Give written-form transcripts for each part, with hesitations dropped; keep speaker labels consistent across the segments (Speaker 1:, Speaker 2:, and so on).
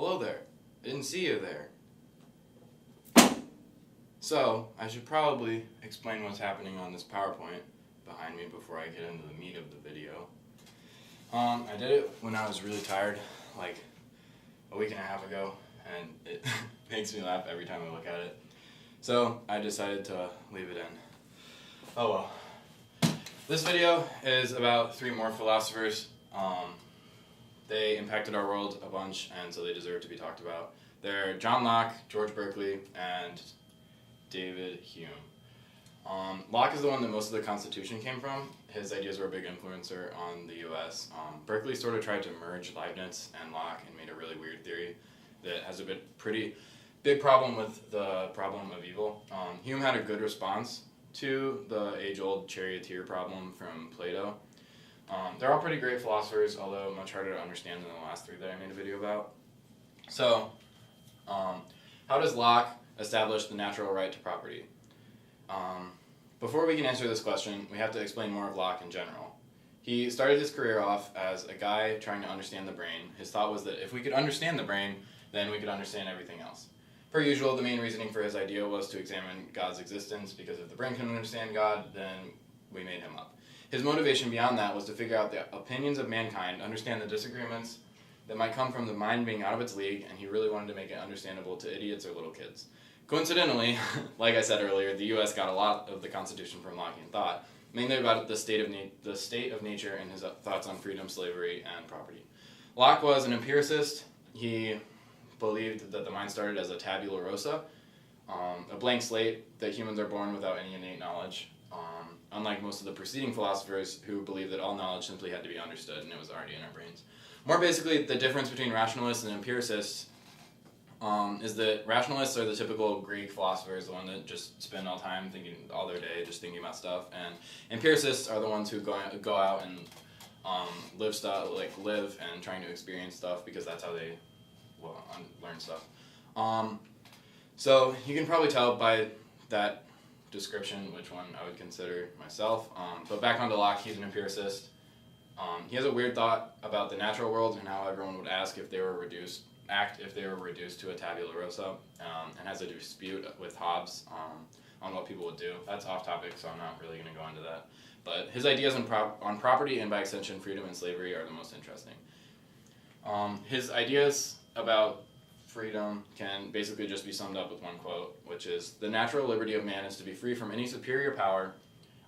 Speaker 1: Hello there. Didn't see you there. So, I should probably explain what's happening on this PowerPoint behind me before I get into the meat of the video. I did it when I was really tired, like a week and a half ago, and it makes me laugh every time I look at it. So, I decided to leave it in. Oh well. This video is about three more philosophers. They impacted our world a bunch, and so they deserve to be talked about. They're John Locke, George Berkeley, and David Hume. Locke is the one that most of the Constitution came from. His ideas were a big influencer on the US. Berkeley sort of tried to merge Leibniz and Locke and made a really weird theory that has a pretty big problem with the problem of evil. Hume had a good response to the age-old charioteer problem from Plato. They're all pretty great philosophers, although much harder to understand than the last three that I made a video about. So, how does Locke establish the natural right to property? Before we can answer this question, we have to explain more of Locke in general. He started his career off as a guy trying to understand the brain. His thought was that if we could understand the brain, then we could understand everything else. Per usual, the main reasoning for his idea was to examine God's existence, because if the brain can understand God, then we made him up. His motivation beyond that was to figure out the opinions of mankind, understand the disagreements that might come from the mind being out of its league, and he really wanted to make it understandable to idiots or little kids. Coincidentally, like I said earlier, the U.S. got a lot of the Constitution from Lockean thought, mainly about the state of nature and his thoughts on freedom, slavery, and property. Locke was an empiricist. He believed that the mind started as a tabula rasa, a blank slate, that humans are born without any innate knowledge, unlike most of the preceding philosophers who believed that all knowledge simply had to be understood and it was already in our brains. More basically, the difference between rationalists and empiricists is that rationalists are the typical Greek philosophers, the one that just spend all time thinking all their day, just thinking about stuff, and empiricists are the ones who go out and live and trying to experience stuff, because that's how they learn stuff. So you can probably tell by that description which one I would consider myself. But back onto Locke, he's an empiricist. He has a weird thought about the natural world and how everyone would act if they were reduced to a tabula rasa, and has a dispute with Hobbes on what people would do. That's off topic, so I'm not really going to go into that. But his ideas on property, and by extension freedom and slavery, are the most interesting. His ideas about freedom can basically just be summed up with one quote, which is, "The natural liberty of man is to be free from any superior power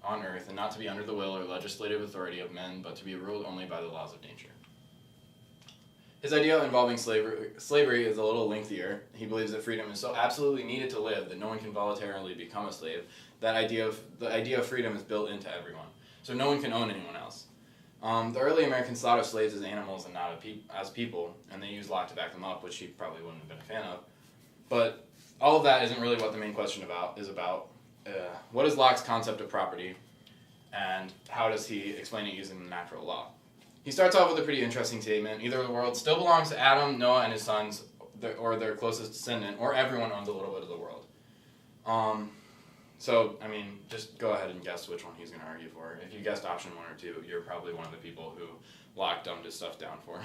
Speaker 1: on earth, and not to be under the will or legislative authority of men, but to be ruled only by the laws of nature." His idea involving slavery is a little lengthier. He believes that freedom is so absolutely needed to live that no one can voluntarily become a slave. The idea of freedom is built into everyone, so no one can own anyone else. The early Americans thought of slaves as animals and not as people, and they used Locke to back them up, which he probably wouldn't have been a fan of. But all of that isn't really what the main question is about. What is Locke's concept of property, and how does he explain it using the natural law? He starts off with a pretty interesting statement. Either the world still belongs to Adam, Noah, and his sons, or their closest descendant, or everyone owns a little bit of the world. So, I mean, just go ahead and guess which one he's going to argue for. If you guessed option 1 or 2, you're probably one of the people who Locke dumbed his stuff down for.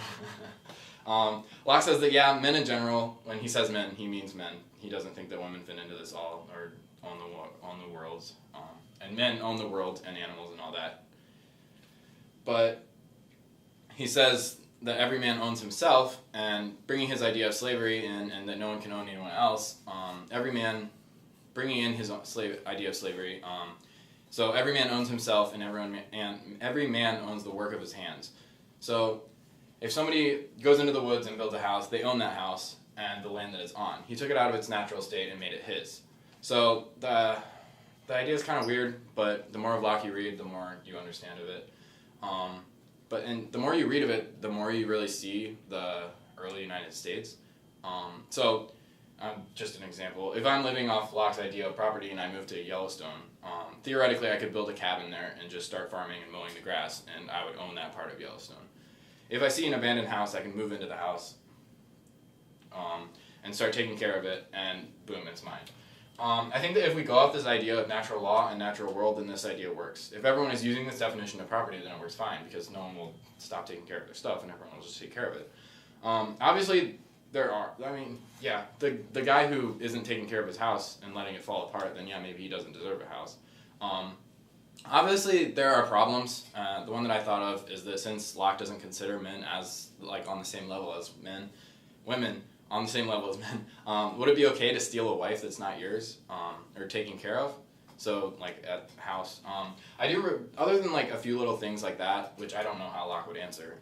Speaker 1: Locke says that, yeah, men in general, when he says men, he means men. He doesn't think that women fit into this all, or own the worlds. And men own the world and animals and all that. But he says that every man owns himself, and bringing his idea of slavery in, and that no one can own anyone else, every man bringing in his idea of slavery, so every man owns himself, and every man owns the work of his hands. So if somebody goes into the woods and builds a house, they own that house and the land that it's on. He took it out of its natural state and made it his. So the idea is kind of weird, but the more of Locke you read, the more you understand of it. But the more you read of it, the more you really see the early United States. Just an example, if I'm living off Locke's idea of property and I move to Yellowstone, theoretically I could build a cabin there and just start farming and mowing the grass, and I would own that part of Yellowstone. If I see an abandoned house, I can move into the house and start taking care of it, and boom, it's mine. I think that if we go off this idea of natural law and natural world, then this idea works. If everyone is using this definition of property, then it works fine, because no one will stop taking care of their stuff and everyone will just take care of it. Obviously, there are. I mean, yeah, the guy who isn't taking care of his house and letting it fall apart, then yeah, maybe he doesn't deserve a house. Obviously, there are problems. The one that I thought of is that since Locke doesn't consider men as like on the same level as women on the same level as men, would it be okay to steal a wife that's not yours or taken care of? So like at house, I do other than like a few little things like that, which I don't know how Locke would answer.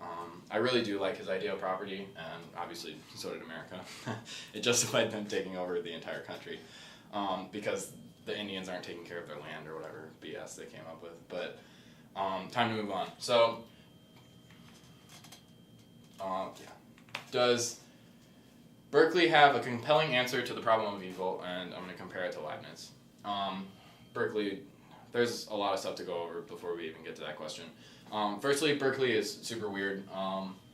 Speaker 1: I really do like his idea of property, and obviously so did America. It justified them taking over the entire country because the Indians aren't taking care of their land or whatever BS they came up with. But time to move on. So yeah, does Berkeley have a compelling answer to the problem of evil? And I'm going to compare it to Leibniz. Berkeley, there's a lot of stuff to go over before we even get to that question. Firstly, Berkeley is super weird.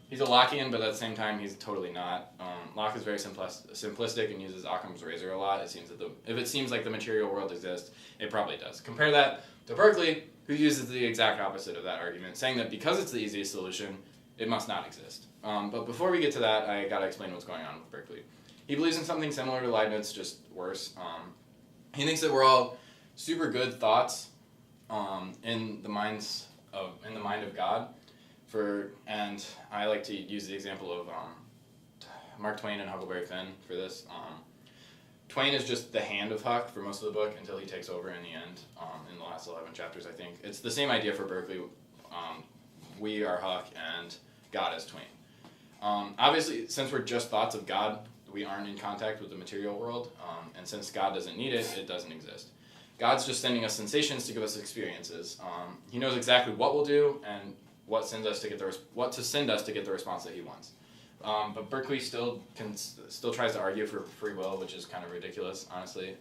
Speaker 1: He's a Lockean, but at the same time, he's totally not. Locke is very simplistic and uses Occam's razor a lot. It seems that if it seems like the material world exists, it probably does. Compare that to Berkeley, who uses the exact opposite of that argument, saying that because it's the easiest solution, it must not exist. But before we get to that, I gotta explain what's going on with Berkeley. He believes in something similar to Leibniz, just worse. He thinks that we're all super good thoughts in the mind of God. And I like to use the example of Mark Twain and Huckleberry Finn for this. Twain is just the hand of Huck for most of the book until he takes over in the end, in the last 11 chapters, I think. It's the same idea for Berkeley. We are Huck and God is Twain. Obviously, since we're just thoughts of God, we aren't in contact with the material world, and since God doesn't need it, it doesn't exist. God's just sending us sensations to give us experiences. He knows exactly what we'll do and what to send us to get the response that he wants. But Berkeley still tries to argue for free will, which is kind of ridiculous, honestly.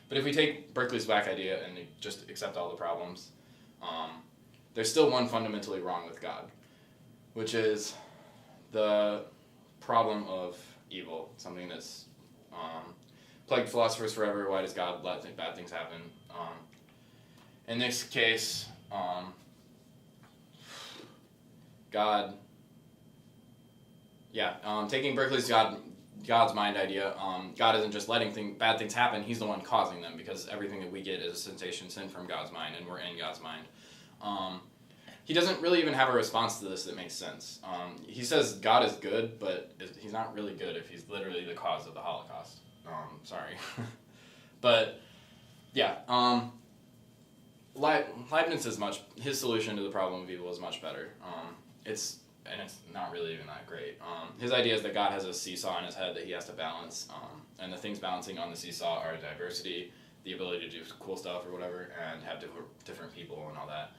Speaker 1: But if we take Berkeley's whack idea and just accept all the problems, there's still one fundamentally wrong with God, which is the problem of evil, something that's plagued philosophers forever. Why does God let bad things happen? In this case, taking Berkeley's God's mind idea, God isn't just letting bad things happen, he's the one causing them, because everything that we get is a sensation sent from God's mind, and we're in God's mind. He doesn't really even have a response to this that makes sense. He says God is good, but he's not really good if he's literally the cause of the Holocaust. Sorry. But, yeah, Leibniz his solution to the problem of evil is much better. It's not really even that great. His idea is that God has a seesaw in his head that he has to balance, and the things balancing on the seesaw are diversity, the ability to do cool stuff or whatever, and have different people and all that.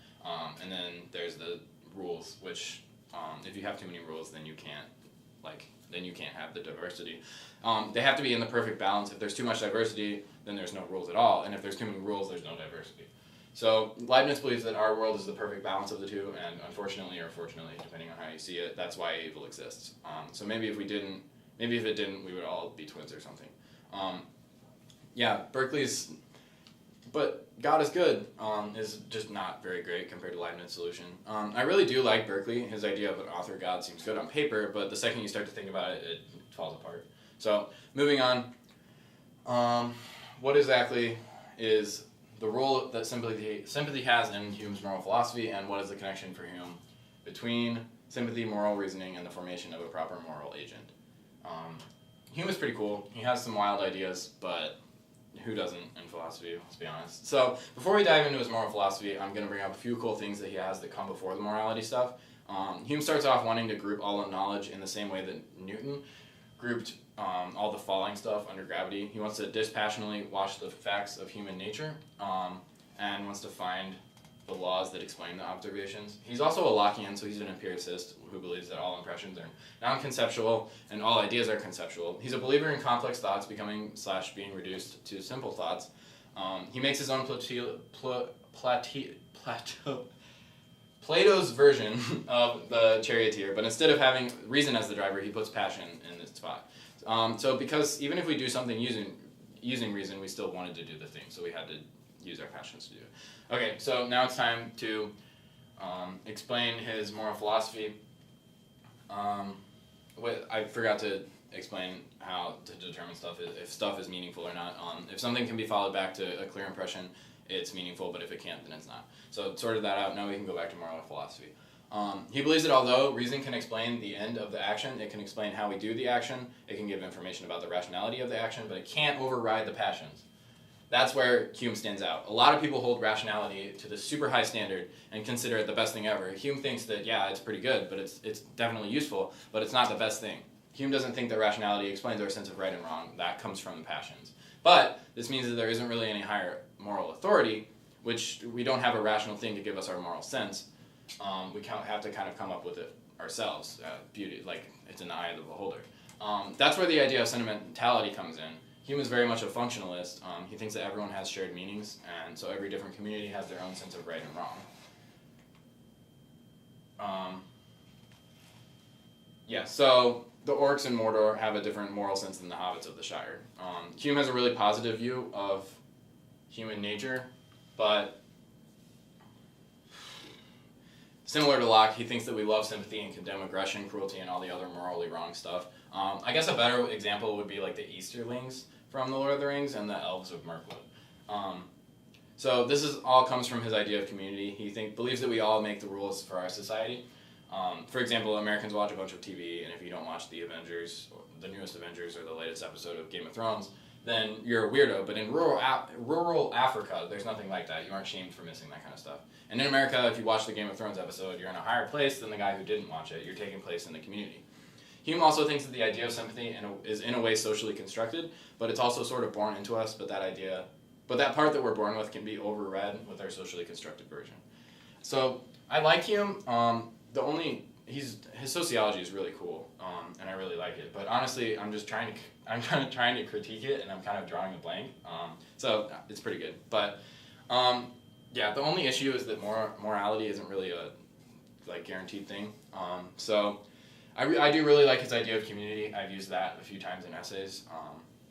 Speaker 1: And then there's the rules, which if you have too many rules, then you can't have the diversity. They have to be in the perfect balance. If there's too much diversity, then there's no rules at all, and if there's too many rules, there's no diversity. So Leibniz believes that our world is the perfect balance of the two, and unfortunately or fortunately, depending on how you see it, that's why evil exists. So maybe if it didn't, we would all be twins or something. But God is good is just not very great compared to Leibniz's solution. I really do like Berkeley. His idea of an author God seems good on paper, but the second you start to think about it, it falls apart. So moving on, what exactly is the role that sympathy has in Hume's moral philosophy, and what is the connection for Hume between sympathy, moral reasoning, and the formation of a proper moral agent? Hume is pretty cool. He has some wild ideas, but who doesn't in philosophy, let's be honest. So before we dive into his moral philosophy, I'm going to bring up a few cool things that he has that come before the morality stuff. Hume starts off wanting to group all of knowledge in the same way that Newton grouped all the falling stuff under gravity. He wants to dispassionately watch the facts of human nature and wants to find the laws that explain the observations. He's also a Lockean, so he's an empiricist who believes that all impressions are non-conceptual and all ideas are conceptual. He's a believer in complex thoughts being reduced to simple thoughts. He makes his own Plato's version of the charioteer, but instead of having reason as the driver, he puts passion in its spot. So because even if we do something using reason, we still wanted to do the thing, so we had to use our passions to do it. Okay, so now it's time to explain his moral philosophy. I forgot to explain how to determine if stuff is meaningful or not. If something can be followed back to a clear impression, it's meaningful, but if it can't, then it's not. So sorted that out. Now we can go back to moral philosophy. He believes that although reason can explain the end of the action, it can explain how we do the action, it can give information about the rationality of the action, but it can't override the passions. That's where Hume stands out. A lot of people hold rationality to the super high standard and consider it the best thing ever. Hume thinks that, yeah, it's pretty good, but it's definitely useful, but it's not the best thing. Hume doesn't think that rationality explains our sense of right and wrong. That comes from the passions. But this means that there isn't really any higher moral authority, which we don't have a rational thing to give us our moral sense. We have to kind of come up with it ourselves. Beauty, like it's in the eye of the beholder. That's where the idea of sentimentality comes in. Hume is very much a functionalist. He thinks that everyone has shared meanings, and so every different community has their own sense of right and wrong. So the orcs in Mordor have a different moral sense than the hobbits of the Shire. Hume has a really positive view of human nature, but similar to Locke, he thinks that we love sympathy and condemn aggression, cruelty, and all the other morally wrong stuff. I guess a better example would be like the Easterlings from The Lord of the Rings and the Elves of Mirkwood. So this all comes from his idea of community. He believes that we all make the rules for our society. For example, Americans watch a bunch of TV, and if you don't watch the Avengers, or the newest Avengers, or the latest episode of Game of Thrones, then you're a weirdo. But in rural Africa, there's nothing like that. You aren't shamed for missing that kind of stuff. And in America, if you watch the Game of Thrones episode, you're in a higher place than the guy who didn't watch it. You're taking place in the community. Hume also thinks that the idea of sympathy is in a way socially constructed, but it's also sort of born into us, but that part that we're born with can be overread with our socially constructed version. So I like Hume. His sociology is really cool, and I really like it. But honestly, I'm trying to critique it, and I'm kind of drawing a blank. So it's pretty good. But the only issue is that morality isn't really a guaranteed thing. So I do really like his idea of community. I've used that a few times in essays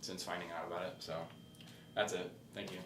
Speaker 1: since finding out about it. So that's it. Thank you.